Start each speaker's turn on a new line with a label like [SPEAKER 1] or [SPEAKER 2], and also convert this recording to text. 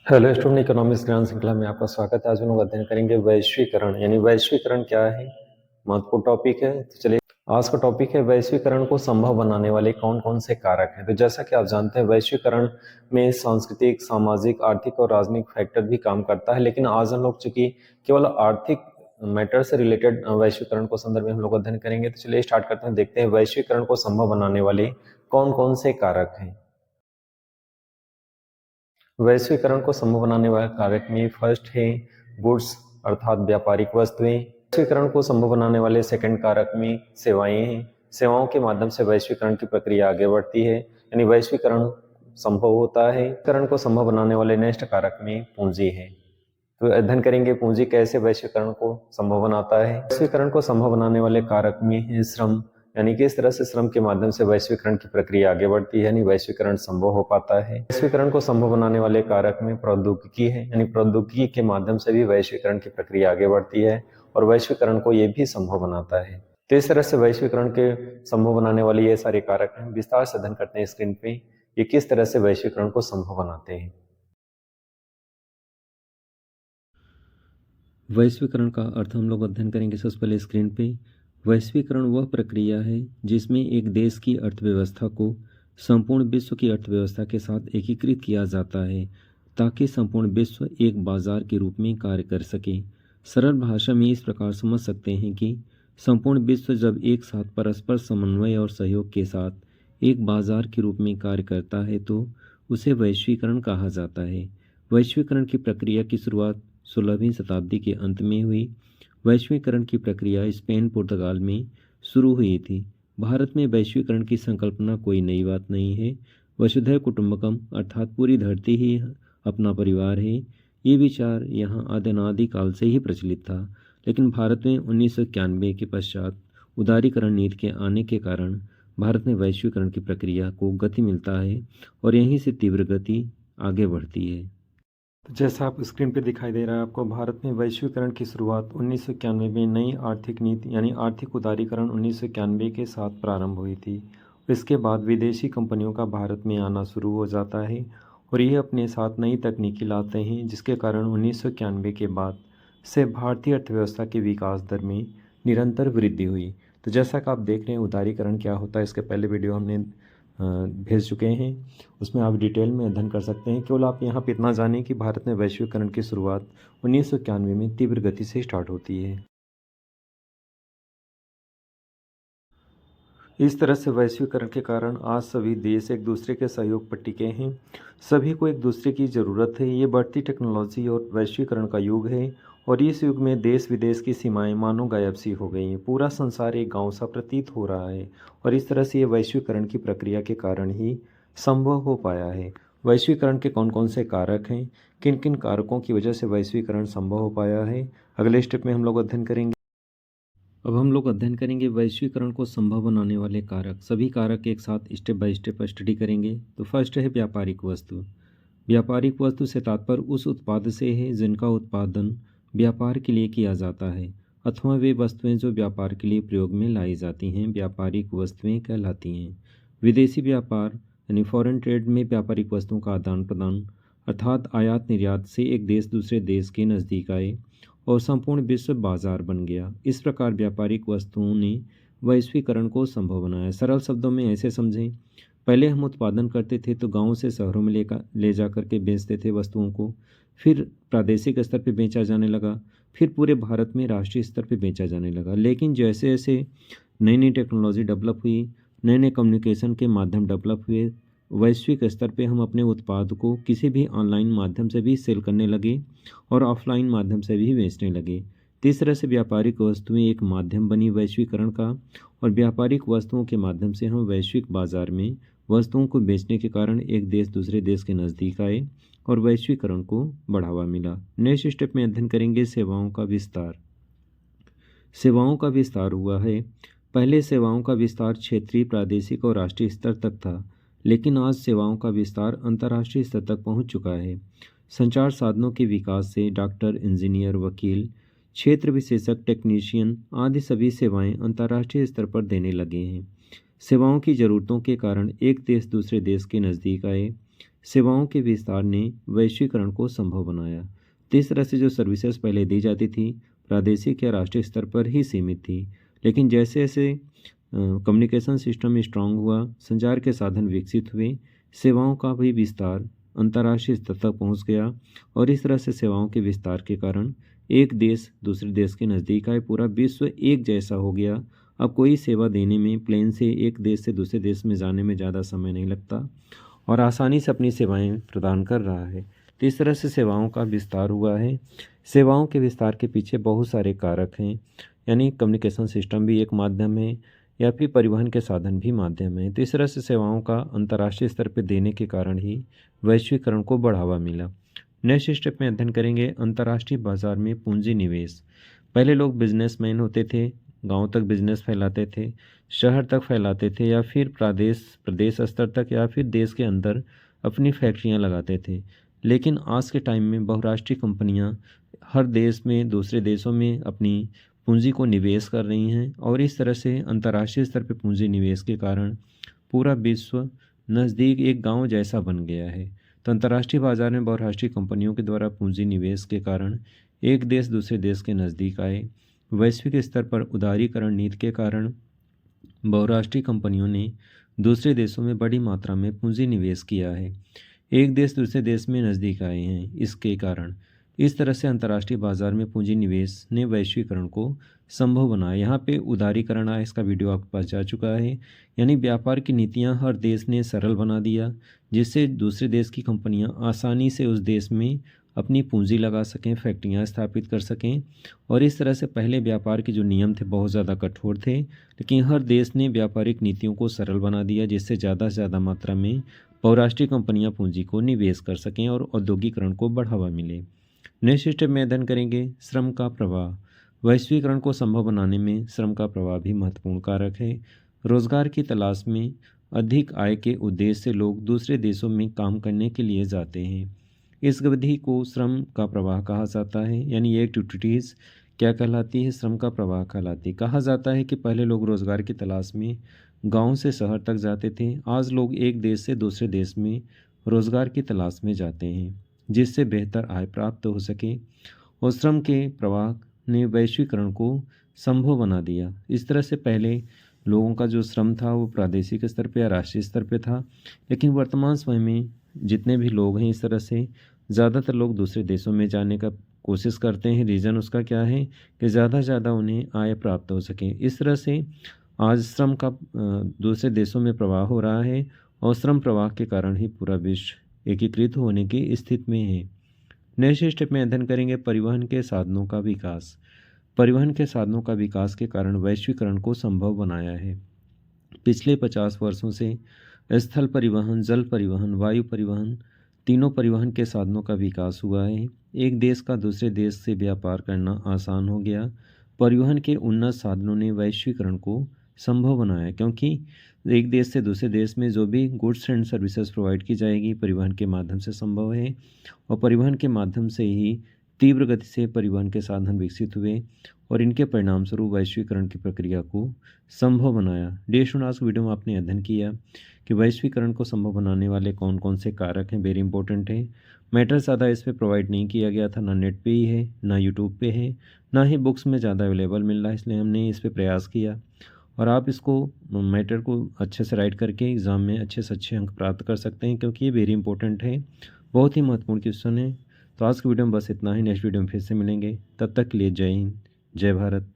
[SPEAKER 1] Hello student, economics ज्ञान श्रृंखला में आपका स्वागत है। आज हम लोग अध्ययन करेंगे वैश्वीकरण। यानी वैश्वीकरण क्या है, महत्वपूर्ण टॉपिक है। तो चलिए, आज का टॉपिक है वैश्वीकरण को संभव बनाने वाले कौन कौन से कारक हैं। तो जैसा कि आप जानते हैं, वैश्वीकरण में सांस्कृतिक, सामाजिक, आर्थिक और राजनीतिक फैक्टर भी काम करता है। लेकिन आज हम लोग चूंकि केवल आर्थिक मैटर से रिलेटेड वैश्वीकरण को संदर्भ में हम लोग अध्ययन करेंगे। तो चलिए स्टार्ट करते हैं, देखते हैं वैश्वीकरण को संभव बनाने वाले कौन कौन से कारक हैं। वैश्वीकरण को संभव बनाने वाले कारक में फर्स्ट है गुड्स, अर्थात व्यापारिक वस्तुएं। वैश्वीकरण को संभव बनाने वाले सेकंड कारक में सेवाएं हैं। सेवाओं के माध्यम से वैश्वीकरण की प्रक्रिया आगे बढ़ती है, यानी वैश्वीकरण संभव होता है। वैश्वीकरण को संभव बनाने वाले नेक्स्ट कारक में पूंजी है। तो अध्ययन करेंगे पूंजी कैसे वैश्वीकरण को संभव बनाता है। वैश्वीकरण को संभव बनाने वाले कारक में है श्रम, यानी कि इस तरह से श्रम के माध्यम से वैश्वीकरण की प्रक्रिया आगे बढ़ती है, यानी वैश्वीकरण संभव हो पाता है। वैश्वीकरण को संभव बनाने वाले कारक में प्रौद्योगिकी है, यानी प्रौद्योगिकी के माध्यम से भी वैश्वीकरण की प्रक्रिया आगे बढ़ती है और वैश्वीकरण को ये भी संभव बनाता है। तो इस तरह से वैश्वीकरण के संभव बनाने वाले ये सारे कारक हैं। विस्तार से अध्ययन करते हैं स्क्रीन पे, ये किस तरह से वैश्वीकरण को संभव बनाते हैं।
[SPEAKER 2] वैश्वीकरण का अर्थ हम लोग अध्ययन करेंगे सबसे पहले स्क्रीन पे। वैश्वीकरण वह प्रक्रिया है जिसमें एक देश की अर्थव्यवस्था को संपूर्ण विश्व की अर्थव्यवस्था के साथ एकीकृत किया जाता है ताकि संपूर्ण विश्व एक बाजार के रूप में कार्य कर सके। सरल भाषा में इस प्रकार समझ सकते हैं कि संपूर्ण विश्व जब एक साथ परस्पर समन्वय और सहयोग के साथ एक बाजार के रूप में कार्य करता है तो उसे वैश्वीकरण कहा जाता है। वैश्वीकरण की प्रक्रिया की शुरुआत 16वीं शताब्दी के अंत में हुई। वैश्वीकरण की प्रक्रिया स्पेन, पुर्तगाल में शुरू हुई थी। भारत में वैश्वीकरण की संकल्पना कोई नई बात नहीं है। वसुधैव कुटुंबकम अर्थात पूरी धरती ही अपना परिवार है, ये विचार यहाँ अनादि काल से ही प्रचलित था। लेकिन भारत में 1991 के पश्चात उदारीकरण नीति के आने के कारण भारत में वैश्वीकरण की प्रक्रिया को गति मिलता है और यहीं से तीव्र गति आगे बढ़ती है।
[SPEAKER 1] तो जैसा आप स्क्रीन पे दिखाई दे रहा है आपको, भारत में वैश्वीकरण की शुरुआत 1991 में नई आर्थिक नीति यानी आर्थिक उदारीकरण 1991 के साथ प्रारंभ हुई थी। इसके बाद विदेशी कंपनियों का भारत में आना शुरू हो जाता है और ये अपने साथ नई तकनीकी लाते हैं, जिसके कारण 1991 के बाद से भारतीय अर्थव्यवस्था के विकास दर में निरंतर वृद्धि हुई। तो जैसा कि आप देख रहे हैं उदारीकरण क्या होता है, इसके पहले वीडियो हमने भेज चुके हैं, उसमें आप डिटेल में अध्ययन कर सकते हैं। केवल आप यहाँ पे इतना जानें कि भारत में वैश्वीकरण की शुरुआत 1991 में तीव्र गति से स्टार्ट होती है। इस तरह से वैश्वीकरण के कारण आज सभी देश एक दूसरे के सहयोग पर टिके हैं। सभी को एक दूसरे की ज़रूरत है। ये बढ़ती टेक्नोलॉजी और वैश्वीकरण का युग है और इस युग में देश विदेश की सीमाएं मानो गायब सी हो गई हैं। पूरा संसार एक गांव सा प्रतीत हो रहा है और इस तरह से ये वैश्वीकरण की प्रक्रिया के कारण ही संभव हो पाया है। वैश्वीकरण के कौन कौन से कारक हैं, किन किन कारकों की वजह से वैश्वीकरण संभव हो पाया है, अगले स्टेप में हम लोग अध्ययन करेंगे।
[SPEAKER 2] अब हम लोग अध्ययन करेंगे वैश्वीकरण को संभव बनाने वाले कारक। सभी कारक एक साथ स्टेप बाय स्टेप स्टडी करेंगे। तो फर्स्ट है व्यापारिक वस्तु। व्यापारिक वस्तु से तात्पर्य उस उत्पाद से है जिनका उत्पादन व्यापार के लिए किया जाता है अथवा वे वस्तुएं जो व्यापार के लिए प्रयोग में लाई जाती हैं व्यापारिक वस्तुएं कहलाती हैं। विदेशी व्यापार यानी फॉरेन ट्रेड में व्यापारिक वस्तुओं का आदान प्रदान अर्थात आयात निर्यात से एक देश दूसरे देश के नज़दीक आए और संपूर्ण विश्व बाजार बन गया। इस प्रकार व्यापारिक वस्तुओं ने वैश्वीकरण को संभव बनाया। सरल शब्दों में ऐसे समझें, पहले हम उत्पादन करते थे तो गांव से शहरों में ले जा कर के बेचते थे वस्तुओं को, फिर प्रादेशिक स्तर पे बेचा जाने लगा, फिर पूरे भारत में राष्ट्रीय स्तर पे बेचा जाने लगा। लेकिन जैसे जैसे नई नई टेक्नोलॉजी डेवलप हुई, नए नए कम्युनिकेशन के माध्यम डेवलप हुए, वैश्विक स्तर पे हम अपने उत्पाद को किसी भी ऑनलाइन माध्यम से भी सेल करने लगे और ऑफलाइन माध्यम से भी बेचने लगे। तीस तरह से व्यापारिक वस्तुएं एक माध्यम बनी वैश्वीकरण का और व्यापारिक वस्तुओं के माध्यम से हम वैश्विक बाजार में वस्तुओं को बेचने के कारण एक देश दूसरे देश के नज़दीक आए और वैश्वीकरण को बढ़ावा मिला। नेक्स्ट स्टेप में अध्ययन करेंगे सेवाओं का विस्तार। सेवाओं का विस्तार हुआ है। पहले सेवाओं का विस्तार क्षेत्रीय, प्रादेशिक और राष्ट्रीय स्तर तक था, लेकिन आज सेवाओं का विस्तार अंतर्राष्ट्रीय स्तर तक पहुंच चुका है। संचार साधनों के विकास से डॉक्टर, इंजीनियर, वकील, क्षेत्र विशेषज्ञ, टेक्नीशियन आदि सभी सेवाएं अंतर्राष्ट्रीय स्तर पर देने लगे हैं। सेवाओं की ज़रूरतों के कारण एक देश दूसरे देश के नज़दीक आए। सेवाओं के विस्तार ने वैश्वीकरण को संभव बनाया। तो इस तरह से जो सर्विसेज पहले दी जाती थी प्रादेशिक या राष्ट्रीय स्तर पर ही सीमित थी, लेकिन जैसे जैसे कम्युनिकेशन सिस्टम स्ट्रांग हुआ, संचार के साधन विकसित हुए, सेवाओं का भी विस्तार अंतर्राष्ट्रीय स्तर तक पहुँच गया और इस तरह से सेवाओं के विस्तार के कारण एक देश दूसरे देश के नज़दीक आए, पूरा विश्व एक जैसा हो गया। अब कोई सेवा देने में प्लेन से एक देश से दूसरे देश में जाने में ज़्यादा समय नहीं लगता और आसानी से अपनी सेवाएं प्रदान कर रहा है। तो इस तरह से सेवाओं का विस्तार हुआ है। सेवाओं के विस्तार के पीछे बहुत सारे कारक हैं, यानी कम्युनिकेशन सिस्टम भी एक माध्यम है या फिर परिवहन के साधन भी माध्यम है। तो इस तरह से सेवाओं का अंतर्राष्ट्रीय स्तर पर देने के कारण ही वैश्वीकरण को बढ़ावा मिला। नेक्स्ट स्टेप में अध्ययन करेंगे अंतर्राष्ट्रीय बाजार में पूंजी निवेश। पहले लोग बिजनेसमैन होते थे, गांव तक बिजनेस फैलाते थे, शहर तक फैलाते थे या फिर प्रदेश स्तर तक या फिर देश के अंदर अपनी फैक्ट्रियां लगाते थे। लेकिन आज के टाइम में बहुराष्ट्रीय कंपनियां हर देश में दूसरे देशों में अपनी पूंजी को निवेश कर रही हैं और इस तरह से अंतर्राष्ट्रीय स्तर पर पूंजी निवेश के कारण पूरा विश्व नज़दीक एक गांव जैसा बन गया है। तो अंतर्राष्ट्रीय बाजार में बहुराष्ट्रीय कंपनियों के द्वारा पूंजी निवेश के कारण एक देश दूसरे देश के नज़दीक आए। वैश्विक स्तर पर उदारीकरण नीति के कारण बहुराष्ट्रीय कंपनियों ने दूसरे देशों में बड़ी मात्रा में पूंजी निवेश किया है। एक देश दूसरे देश में नज़दीक आए हैं। इसके कारण इस तरह से अंतर्राष्ट्रीय बाजार में पूंजी निवेश ने वैश्वीकरण को संभव बनाया। यहाँ पे उदारीकरण आया, इसका वीडियो आपके पास जा चुका है। यानी व्यापार की नीतियाँ हर देश ने सरल बना दिया, जिससे दूसरे देश की कंपनियाँ आसानी से उस देश में अपनी पूंजी लगा सकें, फैक्ट्रियाँ स्थापित कर सकें। और इस तरह से पहले व्यापार के जो नियम थे बहुत ज़्यादा कठोर थे, लेकिन हर देश ने व्यापारिक नीतियों को सरल बना दिया, जिससे ज़्यादा से ज़्यादा मात्रा में बहुराष्ट्रीय कंपनियाँ पूंजी को निवेश कर सकें और औद्योगिकरण को बढ़ावा मिले। नेक्स्ट स्टेप में अध्ययन करेंगे श्रम का प्रवाह। वैश्वीकरण को संभव बनाने में श्रम का प्रवाह भी महत्वपूर्ण कारक है। रोजगार की तलाश में अधिक आय के उद्देश्य से लोग दूसरे देशों में काम करने के लिए जाते हैं। इस गतिविधि को श्रम का प्रवाह कहा जाता है। यानी ये एक्टिविटीज़ क्या कहलाती है? श्रम का प्रवाह कहलाती है। कहा जाता है कि पहले लोग रोजगार की तलाश में गांव से शहर तक जाते थे, आज लोग एक देश से दूसरे देश में रोजगार की तलाश में जाते हैं, जिससे बेहतर आय प्राप्त हो सके। और श्रम के प्रवाह ने वैश्वीकरण को संभव बना दिया। इस तरह से पहले लोगों का जो श्रम था वो प्रादेशिक स्तर पर या राष्ट्रीय स्तर पर था, लेकिन वर्तमान समय में जितने भी लोग हैं इस तरह से ज़्यादातर लोग दूसरे देशों में जाने का कोशिश करते हैं। रीज़न उसका क्या है कि ज़्यादा से ज़्यादा उन्हें आय प्राप्त हो सके। इस तरह से आज श्रम का दूसरे देशों में प्रवाह हो रहा है और श्रम प्रवाह के कारण ही पूरा विश्व एकीकृत होने की स्थिति में है। नेक्स्ट स्टेप में अध्ययन करेंगे परिवहन के साधनों का विकास। परिवहन के साधनों का विकास के कारण वैश्वीकरण को संभव बनाया है। पिछले 50 वर्षों से स्थल परिवहन, जल परिवहन, वायु परिवहन, तीनों परिवहन के साधनों का विकास हुआ है। एक देश का दूसरे देश से व्यापार करना आसान हो गया। परिवहन के उन्नत साधनों ने वैश्वीकरण को संभव बनाया, क्योंकि एक देश से दूसरे देश में जो भी गुड्स एंड सर्विसेज प्रोवाइड की जाएगी परिवहन के माध्यम से संभव है। और परिवहन के माध्यम से ही तीव्र गति से परिवहन के साधन विकसित हुए और इनके परिणाम स्वरूप वैश्वीकरण की प्रक्रिया को संभव बनाया। डियर स्टूडेंट, आज वीडियो में आपने अध्ययन किया कि वैश्वीकरण को संभव बनाने वाले कौन कौन से कारक हैं। वेरी इंपॉर्टेंट है। मैटर ज़्यादा इस पर प्रोवाइड नहीं किया गया था, ना नेट पे ही है, ना यूट्यूब पे है, ना ही बुक्स में ज़्यादा अवेलेबल मिल रहा है, इसलिए हमने इस पर प्रयास किया। और आप इसको मैटर को अच्छे से राइट करके एग्ज़ाम में अच्छे से अच्छे अंक प्राप्त कर सकते हैं, क्योंकि ये वेरी इंपॉर्टेंट है, बहुत ही महत्वपूर्ण क्वेश्चन है। तो आज की वीडियो में बस इतना ही। नेक्स्ट वीडियो में फिर से मिलेंगे, तब तक के लिए जय हिंद, जय भारत।